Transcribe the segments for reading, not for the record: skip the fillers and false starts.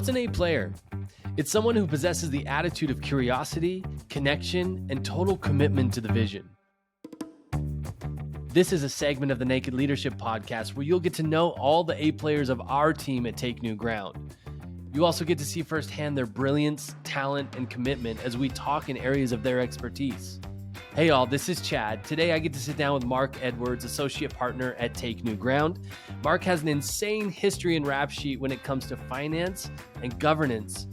What's an A player? It's someone who possesses the attitude of curiosity, connection, and total commitment to the vision. This is a segment of the Naked Leadership Podcast where you'll get to know all the A players of our team at Take New Ground. You also get to see firsthand their brilliance, talent, and commitment as we talk in areas of their expertise. Hey all, this is Chad. Today I get to sit down with Mark Edwards, Associate Partner at Take New Ground. Mark has an insane history and rap sheet when it comes to finance and governance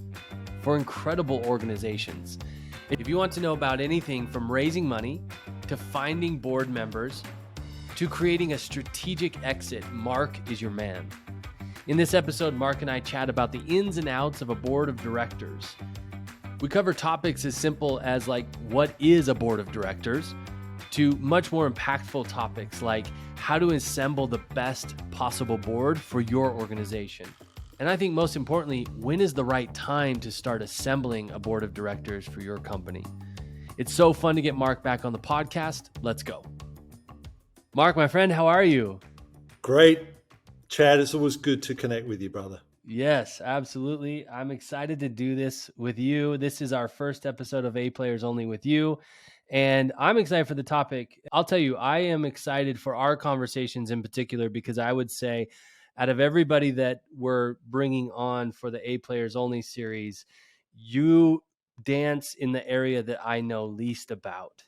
for incredible organizations. If you want to know about anything from raising money to finding board members to creating a strategic exit, Mark is your man. In this episode, Mark and I chat about the ins and outs of a board of directors. We cover topics as simple as what is a board of directors to much more impactful topics like how to assemble the best possible board for your organization. And I think most importantly, when is the right time to start assembling a board of directors for your company? It's so fun to get Mark back on the podcast. Let's go. Mark, my friend, how are you? Great. Chad, it's always good to connect with you, brother. Yes, absolutely. I'm excited to do this with you. This is our first episode of A Players Only with you. And I'm excited for the topic. I'll tell you, I am excited for our conversations in particular, because I would say out of everybody that we're bringing on for the A Players Only series, you dance in the area that I know least about.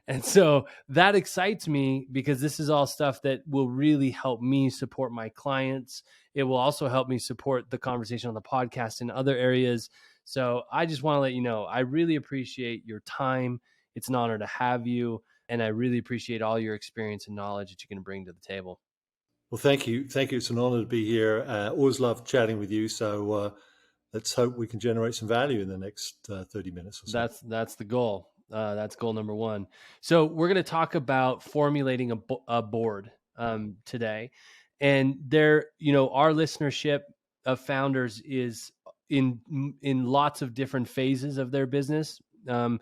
And so that excites me because this is all stuff that will really help me support my clients. It will also help me support the conversation on the podcast in other areas. So I just want to let you know, I really appreciate your time. It's an honor to have you. And I really appreciate all your experience and knowledge that you can bring to the table. Well, thank you. Thank you. It's an honor to be here. Always love chatting with you. So let's hope we can generate some value in the next 30 minutes or so. That's the goal. That's goal number one. So we're going to talk about formulating a board today. And there, our listenership of founders is in lots of different phases of their business. Some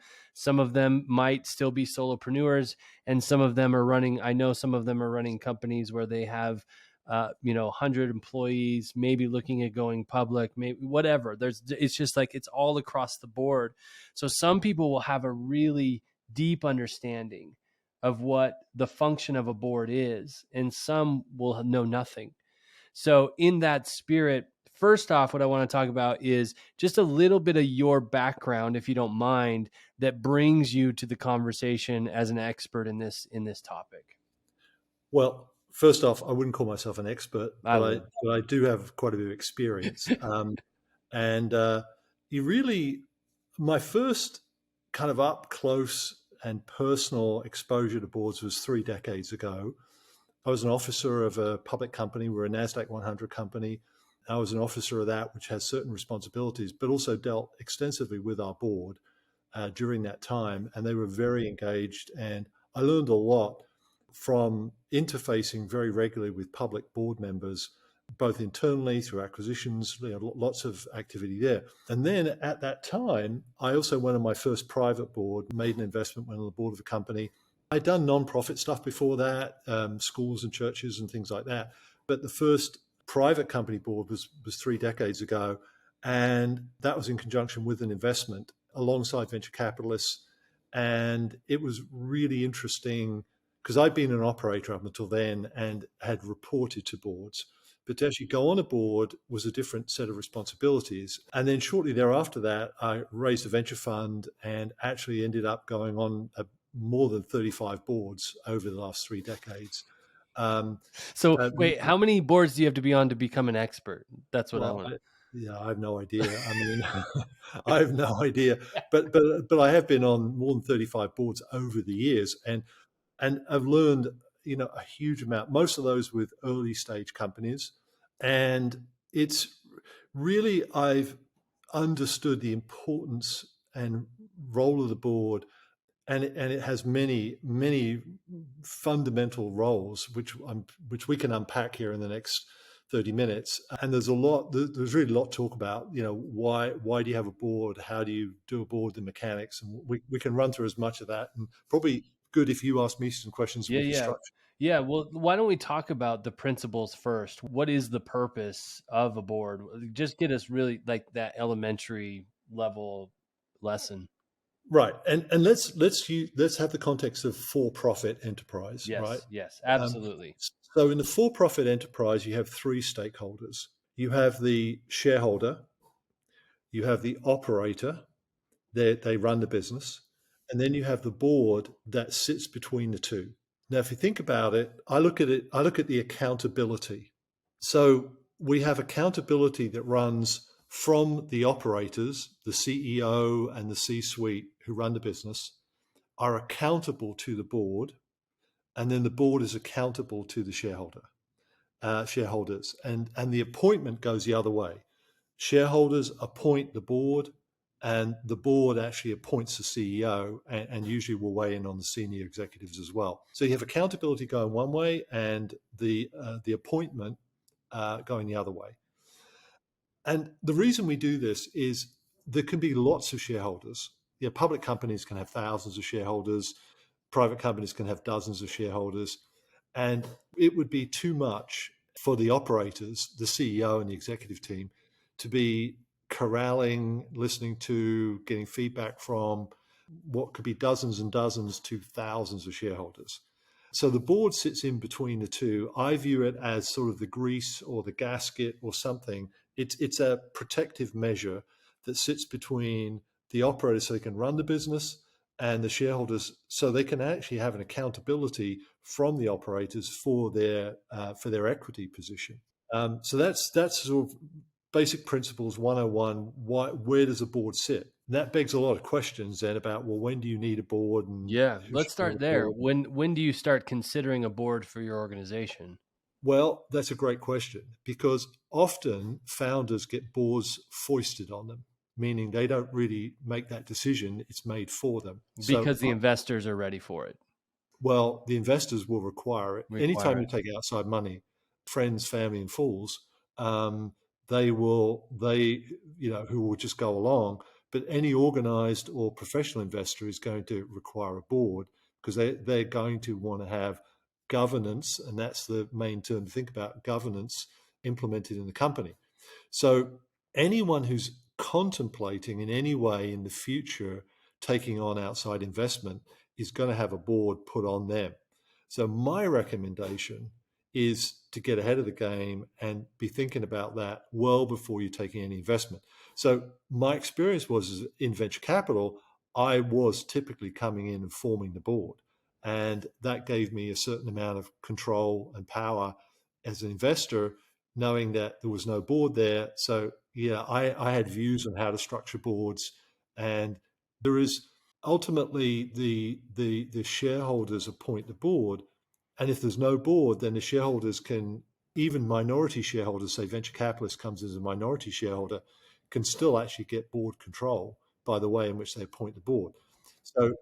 of them might still be solopreneurs, and some of them are running, I know some of them are running companies where they have 100 employees, maybe looking at going public, maybe whatever. It's just it's all across the board. So some people will have a really deep understanding of what the function of a board is, and some will know nothing. So in that spirit, first off, what I want to talk about is just a little bit of your background, if you don't mind, that brings you to the conversation as an expert in this topic. Well, first off, I wouldn't call myself an expert, but I do have quite a bit of experience. My first kind of up close and personal exposure to boards was 3 decades ago. I was an officer of a public company. We're a NASDAQ 100 company. I was an officer of that, which has certain responsibilities, but also dealt extensively with our board during that time. And they were very engaged. And I learned a lot from interfacing very regularly with public board members, both internally through acquisitions, lots of activity there. And then at that time, I also went on my first private board, made an investment, went on the board of a company. I'd done nonprofit stuff before that, schools and churches and things like that. But the first private company board was 3 decades ago. And that was in conjunction with an investment alongside venture capitalists. And it was really interesting because I'd been an operator up until then and had reported to boards. But to actually go on a board was a different set of responsibilities. And then shortly thereafter that, I raised a venture fund and actually ended up going on more than 35 boards over the last 3 decades. Wait, how many boards do you have to be on to become an expert? That's what I want. I have no idea. I mean, I have no idea. But I have been on more than 35 boards over the years, and I've learned a huge amount. Most of those with early stage companies, and it's really I've understood the importance and role of the board. And it has many, many fundamental roles, which we can unpack here in the next 30 minutes. And there's really a lot to talk about. Why do you have a board? How do you do a board, the mechanics? And we can run through as much of that. And probably good if you ask me some questions. Yeah. Yeah, well, why don't we talk about the principles first? What is the purpose of a board? Just get us really like that elementary level lesson. Right, and let's have the context of for-profit enterprise, right? Yes, yes, Um, absolutely. so in the for-profit enterprise, you have three stakeholders. You have the shareholder, you have the operator, they run the business, and then you have the board that sits between the two. Now, if you think about it, I look at the accountability. So we have accountability that runs from the operators, the CEO and the C-suite who run the business are accountable to the board, and then the board is accountable to the shareholders, and the appointment goes the other way. Shareholders appoint the board, and the board actually appoints the CEO, and usually will weigh in on the senior executives as well. So you have accountability going one way, and the appointment going the other way. And the reason we do this is there can be lots of shareholders. Yeah, public companies can have thousands of shareholders. Private companies can have dozens of shareholders. And it would be too much for the operators, the CEO and the executive team, to be corralling, listening to, getting feedback from what could be dozens and dozens to thousands of shareholders. So the board sits in between the two. I view it as sort of the grease or the gasket or something. It's a protective measure that sits between the operators so they can run the business and the shareholders so they can actually have an accountability from the operators for their equity position. So that's sort of basic principles 101. Where does a board sit? And that begs a lot of questions then about, well, when do you need a board and Yeah, who let's should be on start the there. board? When do you start considering a board for your organization? Well, that's a great question because often founders get boards foisted on them, meaning they don't really make that decision, it's made for them. So, Because the investors are ready for it. well, the investors will require it. Anytime Require you it. take outside money, friends, family, and fools, they who will just go along. But any organized or professional investor is going to require a board because they're going to want to have governance, and that's the main term to think about, governance implemented in the company. So anyone who's contemplating in any way in the future taking on outside investment is going to have a board put on them. So my recommendation is to get ahead of the game and be thinking about that well before you're taking any investment. So my experience was in venture capital, I was typically coming in and forming the board. And that gave me a certain amount of control and power as an investor, knowing that there was no board there. So yeah, I had views on how to structure boards, and there is ultimately the shareholders appoint the board, and if there's no board, then the shareholders can, even minority shareholders, say venture capitalist comes as a minority shareholder, can still actually get board control by the way in which they appoint the board. So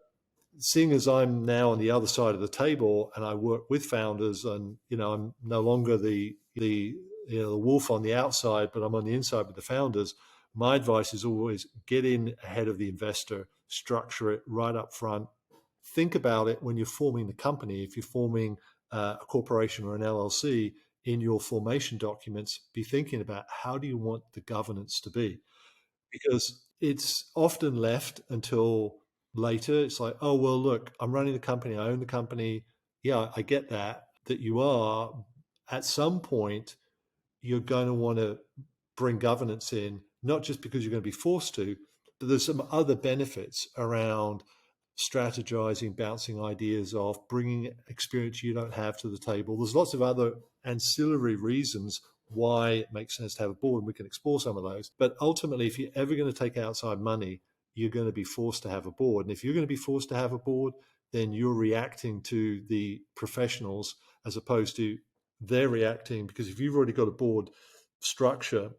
seeing as I'm now on the other side of the table and I work with founders, and I'm no longer the wolf on the outside, but I'm on the inside with the founders. My advice is always get in ahead of the investor, structure it right up front. Think about it when you're forming the company. If you're forming a corporation or an LLC, in your formation documents, be thinking about how do you want the governance to be, because it's often left until later. It's like, oh, well, look, I'm running the company, I own the company. Yeah, I get that you are. At some point, you're going to want to bring governance in, not just because you're going to be forced to, but there's some other benefits around strategizing, bouncing ideas off, bringing experience you don't have to the table. There's lots of other ancillary reasons why it makes sense to have a board, and we can explore some of those. But ultimately, if you're ever going to take outside money, you're going to be forced to have a board. And if you're going to be forced to have a board, then you're reacting to the professionals as opposed to they're reacting, because if you've already got a board structure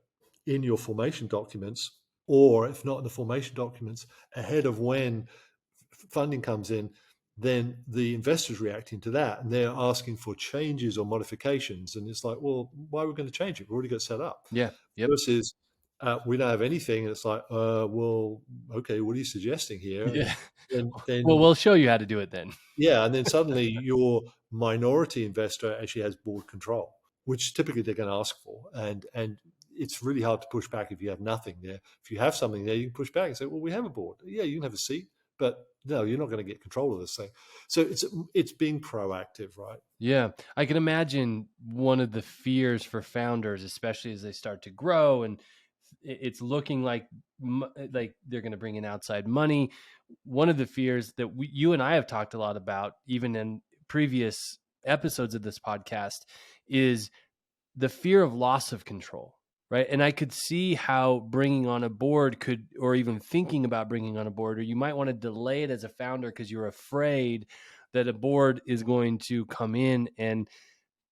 in your formation documents, or if not in the formation documents, ahead of when funding comes in, then the investor's reacting to that and they're asking for changes or modifications. And it's like, well, why are we going to change it? We've already got it set up. Yeah. Yep. Versus We don't have anything. And it's like, well, okay, what are you suggesting here? Yeah. Well, Then we'll show you how to do it then. yeah, and then suddenly your minority investor actually has board control, which typically they're going to ask for, and it's really hard to push back if you have nothing there. If you have something there, you can push back and say, "Well, we have a board. Yeah, you can have a seat, but no, you're not going to get control of this thing." So it's being proactive, right? Yeah, I can imagine one of the fears for founders, especially as they start to grow and it's looking like they're going to bring in outside money. One of the fears that you and I have talked a lot about, even in previous episodes of this podcast, is the fear of loss of control, right? And I could see how bringing on a board could, or even thinking about bringing on a board, or you might want to delay it as a founder because you're afraid that a board is going to come in and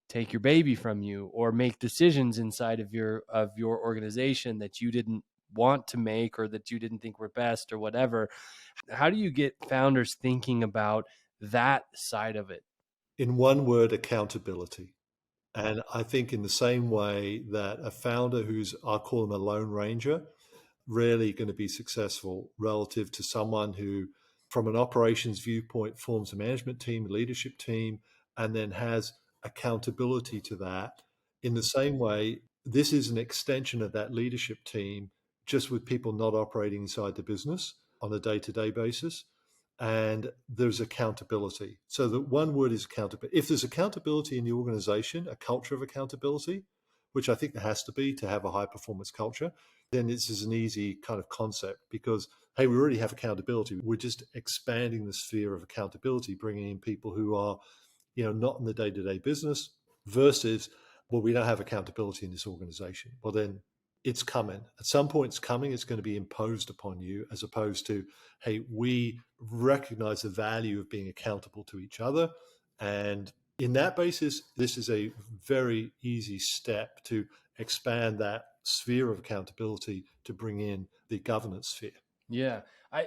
take your baby from you or make decisions inside of your organization that you didn't want to make or that you didn't think were best or whatever. How do you get founders thinking about that side of it? In one word, accountability. And I think in the same way that a founder who's, I'll call them a lone ranger, rarely going to be successful relative to someone who, from an operations viewpoint, forms a management team, a leadership team, and then has accountability to that. In the same way, this is an extension of that leadership team, just with people not operating inside the business on a day to day basis. And there's accountability. So the one word is accountability. If there's accountability in the organization, a culture of accountability, which I think there has to be to have a high performance culture, then this is an easy kind of concept because, hey, we already have accountability. We're just expanding the sphere of accountability, bringing in people who are, not in the day to day business versus, well, we don't have accountability in this organization. Well, then it's coming. At some point, it's coming. It's going to be imposed upon you as opposed to, hey, we recognize the value of being accountable to each other. And in that basis, this is a very easy step to expand that sphere of accountability to bring in the governance sphere. Yeah.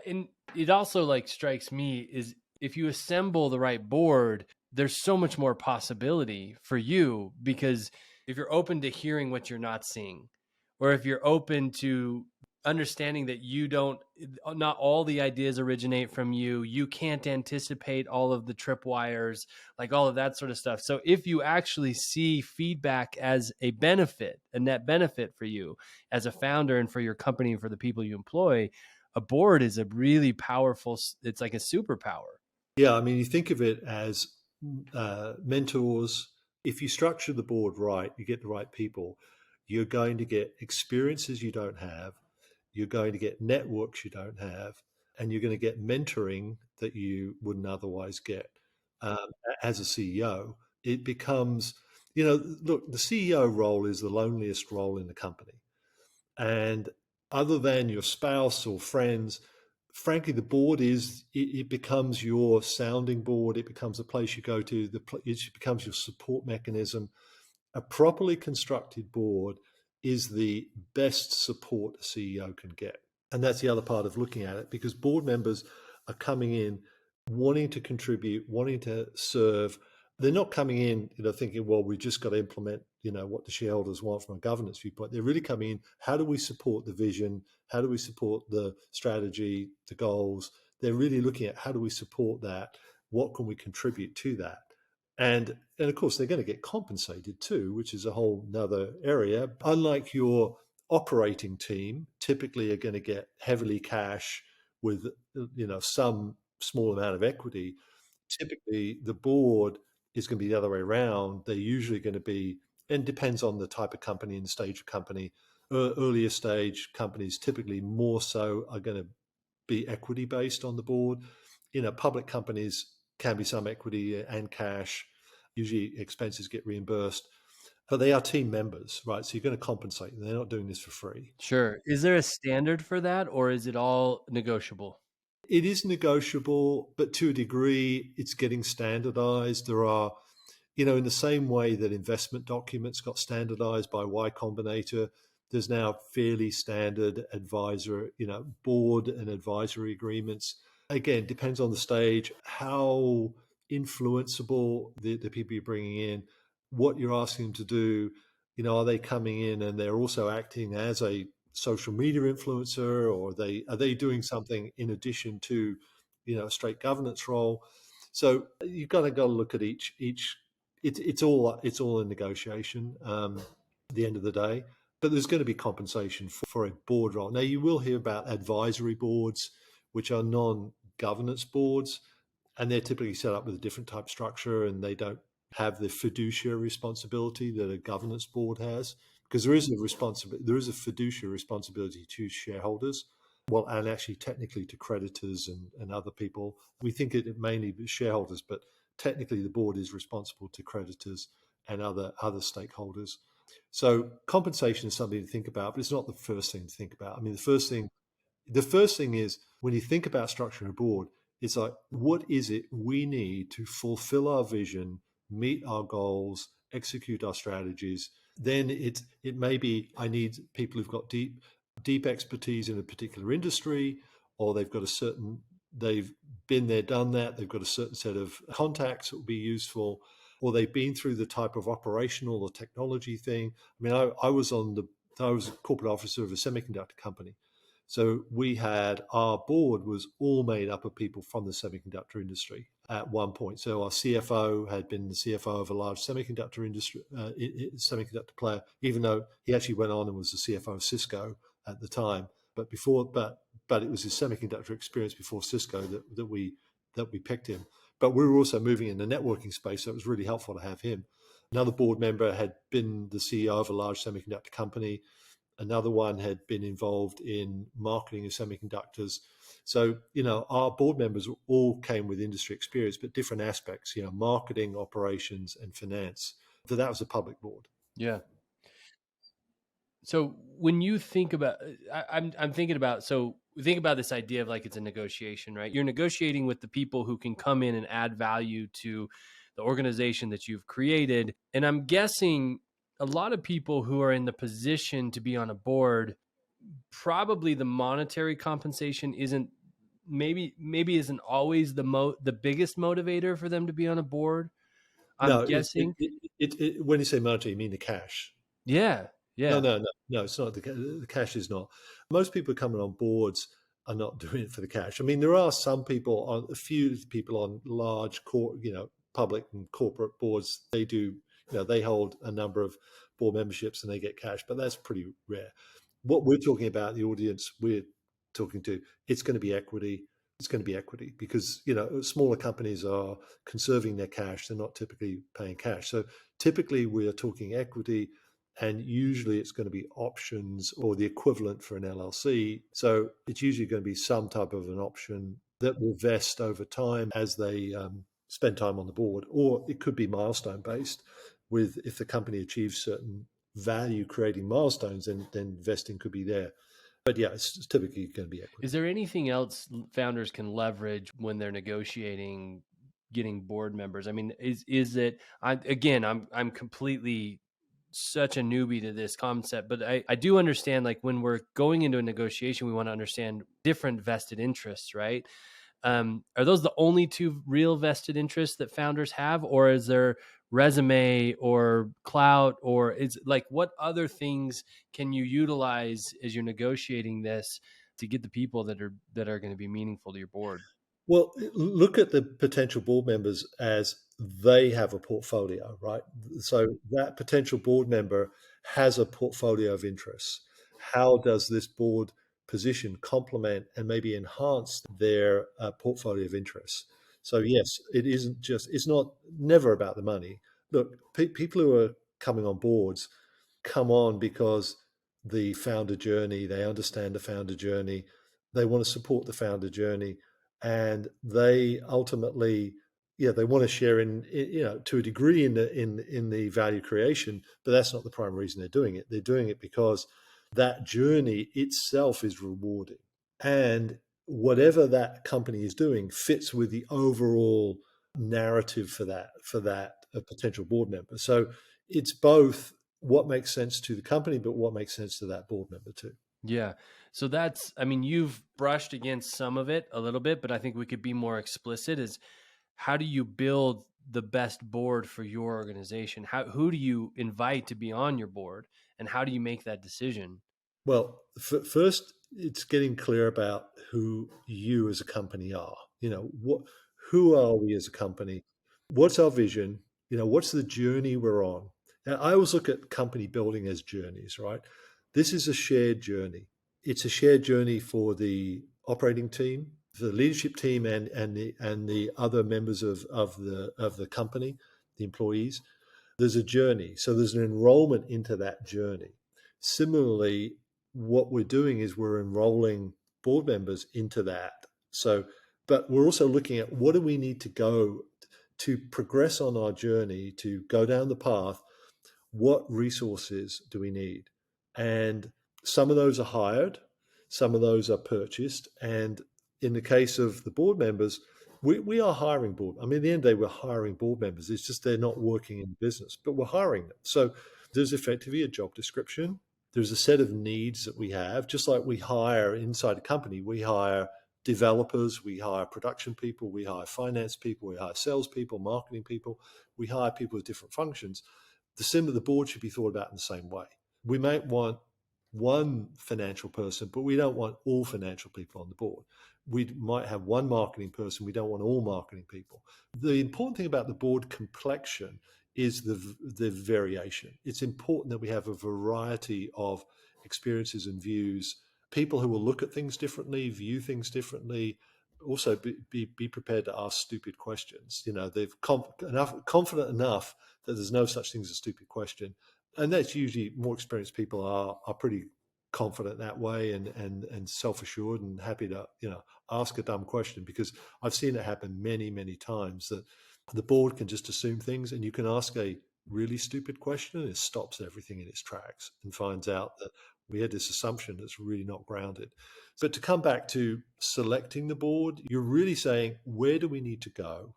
And it also like strikes me is if you assemble the right board, there's so much more possibility for you because if you're open to hearing what you're not seeing, or if you're open to understanding that not all the ideas originate from you, you can't anticipate all of the tripwires, like all of that sort of stuff. So if you actually see feedback as a benefit, a net benefit for you as a founder and for your company and for the people you employ, a board is a really powerful, it's like a superpower. Yeah, I mean, you think of it as mentors. If you structure the board right, you get the right people, you're going to get experiences you don't have, you're going to get networks you don't have, and you're going to get mentoring that you wouldn't otherwise get. Um, as a CEO, it becomes, look, the CEO role is the loneliest role in the company. And other than your spouse or friends, frankly, the board it becomes your sounding board. It becomes a place you go to. It becomes your support mechanism. A properly constructed board is the best support a CEO can get. And that's the other part of looking at it because board members are coming in wanting to contribute, wanting to serve. They're not coming in, thinking, well, we just got to implement, what the shareholders want from a governance viewpoint. They're really coming in, how do we support the vision? How do we support the strategy, the goals? They're really looking at how do we support that? What can we contribute to that? And of course they're going to get compensated too, which is a whole nother area. Unlike your operating team, typically are going to get heavily cash with some small amount of equity. Typically the board is going to be the other way around. They're usually going to be, and depends on the type of company and the stage of company. Earlier stage companies typically more so are going to be equity based on the board. Public companies can be some equity and cash. Usually expenses get reimbursed, but they are team members, right? So you're going to compensate them. They're not doing this for free. Sure. Is there a standard for that or is it all negotiable? It is negotiable, but to a degree, it's getting standardized. There are, in the same way that investment documents got standardized by Y Combinator, there's now fairly standard advisor, board and advisory agreements. Again, depends on the stage, how influenceable the people you're bringing in, what you're asking them to do. Are they coming in and they're also acting as a social media influencer, or are they doing something in addition to, a straight governance role? So you've got to go look at each. It's all a negotiation. At the end of the day, but there's going to be compensation for a board role. Now you will hear about advisory boards, which are non-governance boards, and they're typically set up with a different type structure, and they don't have the fiduciary responsibility that a governance board has, because there is a fiduciary responsibility to shareholders, well, and actually technically to creditors and other people. We think it mainly shareholders, but technically the board is responsible to creditors and other stakeholders. So compensation is something to think about, but it's not the first thing to think about. I mean, the first thing is, when you think about structuring a board, it's like, what is it we need to fulfill our vision, meet our goals, execute our strategies? Then it may be, I need people who've got deep expertise in a particular industry, or they've been there, done that, they've got a certain set of contacts that will be useful, or they've been through the type of operational or technology thing. I mean, I was a corporate officer of a semiconductor company. So our board was all made up of people from the semiconductor industry at one point. So our CFO had been the CFO of a large semiconductor player, even though he actually went on and was the CFO of Cisco at the time. But it was his semiconductor experience before Cisco that we picked him. But we were also moving in the networking space, so it was really helpful to have him. Another board member had been the CEO of a large semiconductor company. Another one had been involved in marketing of semiconductors. So, our board members all came with industry experience, but different aspects, marketing, operations, and finance. So that was a public board. Yeah. So when you think about, I'm thinking about, so we think about this idea of like it's a negotiation, right? You're negotiating with the people who can come in and add value to the organization that you've created. And I'm guessing a lot of people who are in the position to be on a board, probably the monetary compensation isn't maybe isn't always the biggest motivator for them to be on a board. I'm No, guessing. when you say monetary, you mean the cash. Yeah. No, Yeah. no, no, no. It's not the cash is not. Most people coming on boards are not doing it for the cash. I mean, there are a few people on large public and corporate boards. They do, they hold a number of board memberships and they get cash, but that's pretty rare. What we're talking about, the audience we're talking to, it's going to be equity. It's going to be equity because smaller companies are conserving their cash. They're not typically paying cash. So typically we are talking equity, and usually it's going to be options or the equivalent for an LLC. So it's usually going to be some type of an option that will vest over time as they spend time on the board, or it could be milestone based. With if the company achieves certain value creating milestones, then vesting could be there. But yeah, it's typically going to be equity. Is there anything else founders can leverage when they're negotiating getting board members? I mean, is it? I'm completely such a newbie to this concept, but I do understand, like, when we're going into a negotiation, we want to understand different vested interests, right? Are those the only two real vested interests that founders have, or is there resume or clout, or is like what other things can you utilize as you're negotiating this to get the people that are going to be meaningful to your board? Well, look at the potential board members as they have a portfolio, right? So that potential board member has a portfolio of interests. How does this board position complement and maybe enhance their portfolio of interests? So yes, it's not never about the money. Look, people who are coming on boards come on because the founder journey, they understand the founder journey, they want to support the founder journey, and they ultimately, they want to share to a degree in the value creation, but that's not the primary reason they're doing it. They're doing it because that journey itself is rewarding, and whatever that company is doing fits with the overall narrative for that a potential board member. So it's both what makes sense to the company, but what makes sense to that board member too. Yeah. So that's, I mean, you've brushed against some of it a little bit, but I think we could be more explicit. Is how do you build the best board for your organization? Who do you invite to be on your board, and how do you make that decision? Well, first, it's getting clear about who you as a company are. Who are we as a company? What's our vision? What's the journey we're on? And I always look at company building as journeys, right? This is a shared journey. It's a shared journey for the operating team, for the leadership team, and the other members of the company, the employees. There's a journey. So there's an enrollment into that journey. Similarly, what we're doing is we're enrolling board members into that. So, but we're also looking at what do we need to go to progress on our journey, to go down the path. What resources do we need? And some of those are hired, some of those are purchased. And in the case of the board members, we are hiring board. I mean, at the end of the day, we're hiring board members. It's just they're not working in business, but we're hiring them. So there's effectively a job description. There's a set of needs that we have, just like we hire inside a company. We hire developers, we hire production people, we hire finance people, we hire salespeople, marketing people. We hire people with different functions. The board should be thought about in the same way. We might want one financial person, but we don't want all financial people on the board. We might have one marketing person. We don't want all marketing people. The important thing about the board complexion is the variation. It's important that we have a variety of experiences and views, people who will look at things differently, view things differently. Also, be prepared to ask stupid questions. They've confident enough that there's no such thing as a stupid question, and that's usually more experienced people are pretty confident that way and self-assured and happy to ask a dumb question, because I've seen it happen many times that the board can just assume things, and you can ask a really stupid question and it stops everything in its tracks and finds out that we had this assumption that's really not grounded. But to come back to selecting the board, you're really saying, where do we need to go?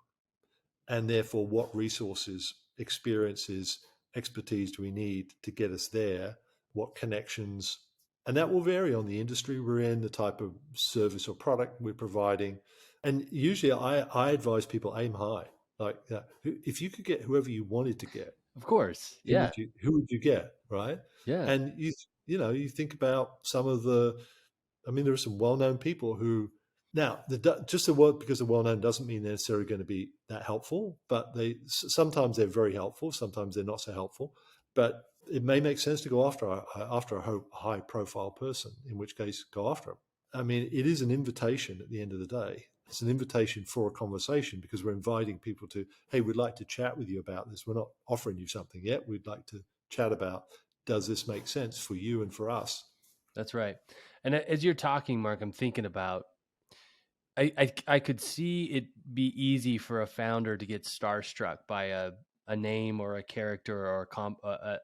And therefore, what resources, experiences, expertise do we need to get us there? What connections? And that will vary on the industry we're in, the type of service or product we're providing. And usually I advise people aim high. Like, if you could get whoever you wanted to get, Of course. who Yeah. would you get, right? Yeah. And you think about some of the. I mean, there are some well-known people who now just the word because they're well-known doesn't mean they're necessarily going to be that helpful. But sometimes they're very helpful, sometimes they're not so helpful. But it may make sense to go after a high-profile person, in which case go after them. I mean, it is an invitation at the end of the day. It's an invitation for a conversation because we're inviting people to, hey, we'd like to chat with you about this. We're not offering you something yet. We'd like to chat about, does this make sense for you and for us? That's right. And as you're talking, Mark, I'm thinking about, I could see it be easy for a founder to get starstruck by a name or a character or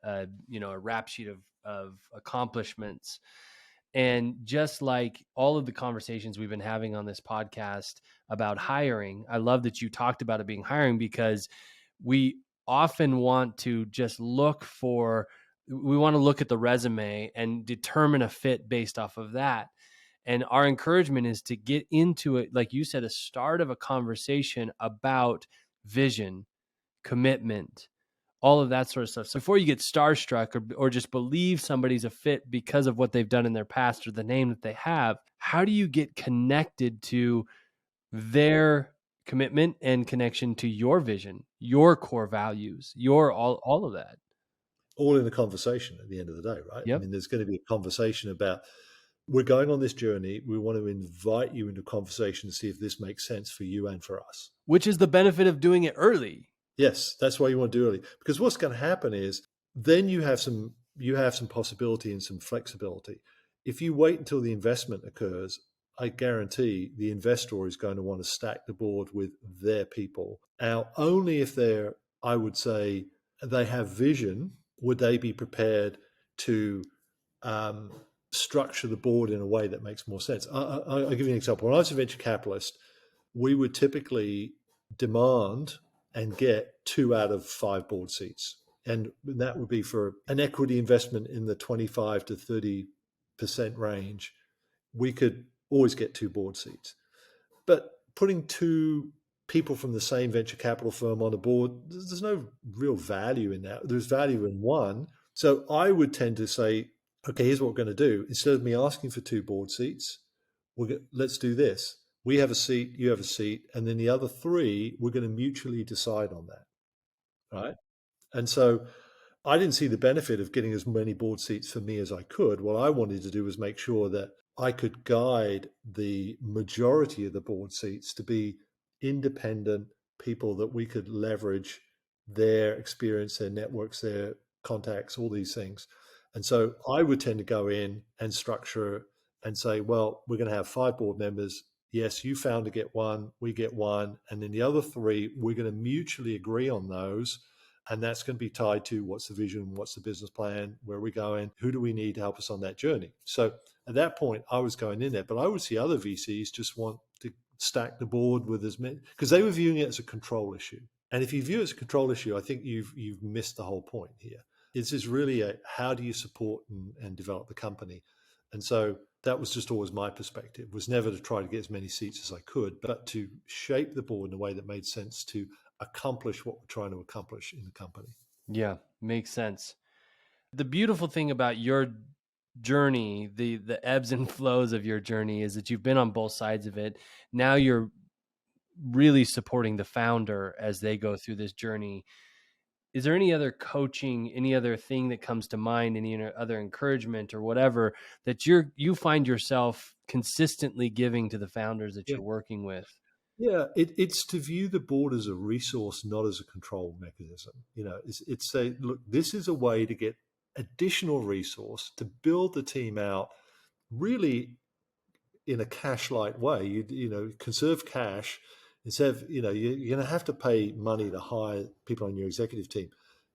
a rap sheet of accomplishments. And just like all of the conversations we've been having on this podcast about hiring, I love that you talked about it being hiring, because we often want to just we want to look at the resume and determine a fit based off of that. And our encouragement is to get into it, like you said, a start of a conversation about vision, commitment, all of that sort of stuff. So before you get starstruck or just believe somebody's a fit because of what they've done in their past or the name that they have, how do you get connected to their commitment and connection to your vision, your core values, your all of that? All in the conversation at the end of the day, right? I Yep. mean, there's going to be a conversation about, we're going on this journey. We want to invite you into conversation to see if this makes sense for you and for us. Which is the benefit of doing it early. Yes, that's why you want to do it early. Because what's going to happen is then you have some possibility and some flexibility. If you wait until the investment occurs, I guarantee the investor is going to want to stack the board with their people. Now, only if I would say, they have vision, would they be prepared to structure the board in a way that makes more sense. I'll give you an example. When I was a venture capitalist, we would typically demand and get 2 out of 5 board seats. And that would be for an equity investment in the 25 to 30% range. We could always get 2 board seats. But putting 2 people from the same venture capital firm on a board, there's no real value in that. There's value in one. So I would tend to say, okay, here's what we're going to do. Instead of me asking for 2 board seats, let's do this. We have a seat, you have a seat, and then the other 3, we're going to mutually decide on that, right? And so I didn't see the benefit of getting as many board seats for me as I could. What I wanted to do was make sure that I could guide the majority of the board seats to be independent people that we could leverage their experience, their networks, their contacts, all these things. And so I would tend to go in and structure and say, well, we're going to have 5 board members. Yes, you found to get 1, we get 1. And then the other 3, we're going to mutually agree on those. And that's going to be tied to what's the vision, what's the business plan, where are we going, who do we need to help us on that journey. So at that point, I was going in there, but I would see other VCs just want to stack the board with as many, because they were viewing it as a control issue. And if you view it as a control issue, I think you've missed the whole point here. This is really how do you support and develop the company? And so that was just always my perspective, was never to try to get as many seats as I could, but to shape the board in a way that made sense to accomplish what we're trying to accomplish in the company. Yeah, makes sense. The beautiful thing about your journey, the ebbs and flows of your journey, is that you've been on both sides of it. Now you're really supporting the founder as they go through this journey. Is there any other coaching, any other thing that comes to mind, any other encouragement or whatever that you find yourself consistently giving to the founders that you're working with? Yeah, it's to view the board as a resource, not as a control mechanism. It's say, look, this is a way to get additional resource to build the team out really in a cash-light way. You conserve cash instead of, you're going to have to pay money to hire people on your executive team,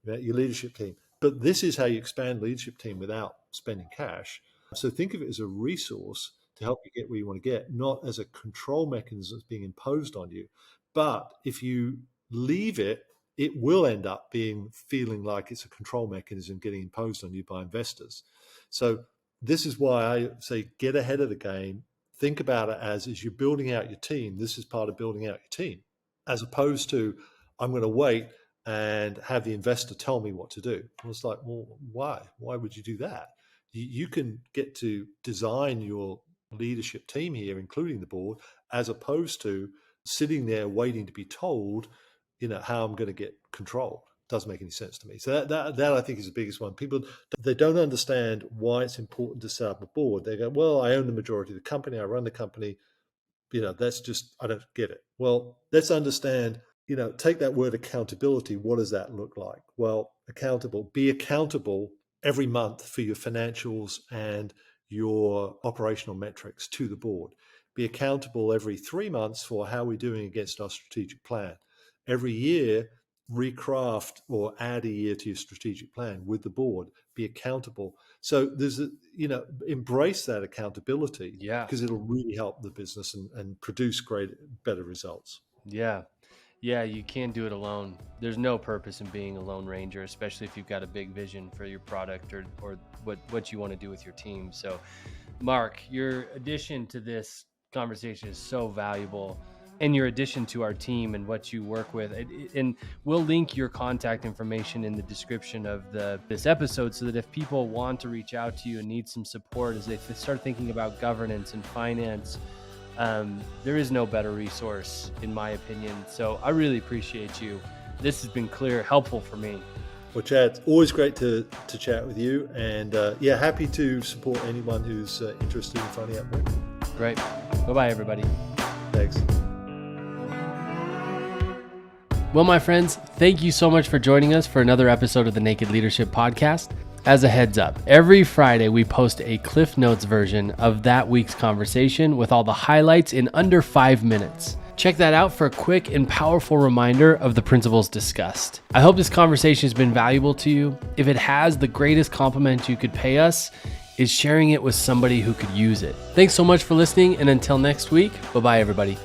your leadership team. But this is how you expand leadership team without spending cash. So think of it as a resource to help you get where you want to get, not as a control mechanism that's being imposed on you. But if you leave it, it will end up feeling like it's a control mechanism getting imposed on you by investors. So this is why I say get ahead of the game. Think about it as you're building out your team. This is part of building out your team, as opposed to I'm going to wait and have the investor tell me what to do. And it's like, well, why? Why would you do that? You can get to design your leadership team here, including the board, as opposed to sitting there waiting to be told, how I'm going to get control. Doesn't make any sense to me. So that I think is the biggest one. People, they don't understand why it's important to set up a board. They go, well, I own the majority of the company. I run the company. That's just, I don't get it. Well, let's understand, take that word accountability. What does that look like? Well, be accountable every month for your financials and your operational metrics to the board. Be accountable every 3 months for how we're doing against our strategic plan. Every year, recraft or add a year to your strategic plan with the board. Be accountable. So there's embrace that accountability, because it'll really help the business and produce better results. Yeah, you can't do it alone. There's no purpose in being a lone ranger, especially if you've got a big vision for your product or what you want to do with your team. So Mark, your addition to this conversation is so valuable, and your addition to our team and what you work with. And we'll link your contact information in the description of this episode, so that if people want to reach out to you and need some support as they start thinking about governance and finance, there is no better resource, in my opinion. So I really appreciate you. This has been helpful for me. Well, Chad, it's always great to chat with you, and happy to support anyone who's interested in finding out more. Great. Bye-bye, everybody. Thanks. Well, my friends, thank you so much for joining us for another episode of the Naked Leadership Podcast. As a heads up, every Friday we post a Cliff Notes version of that week's conversation with all the highlights in under 5 minutes. Check that out for a quick and powerful reminder of the principles discussed. I hope this conversation has been valuable to you. If it has, the greatest compliment you could pay us is sharing it with somebody who could use it. Thanks so much for listening, and until next week, bye-bye, everybody.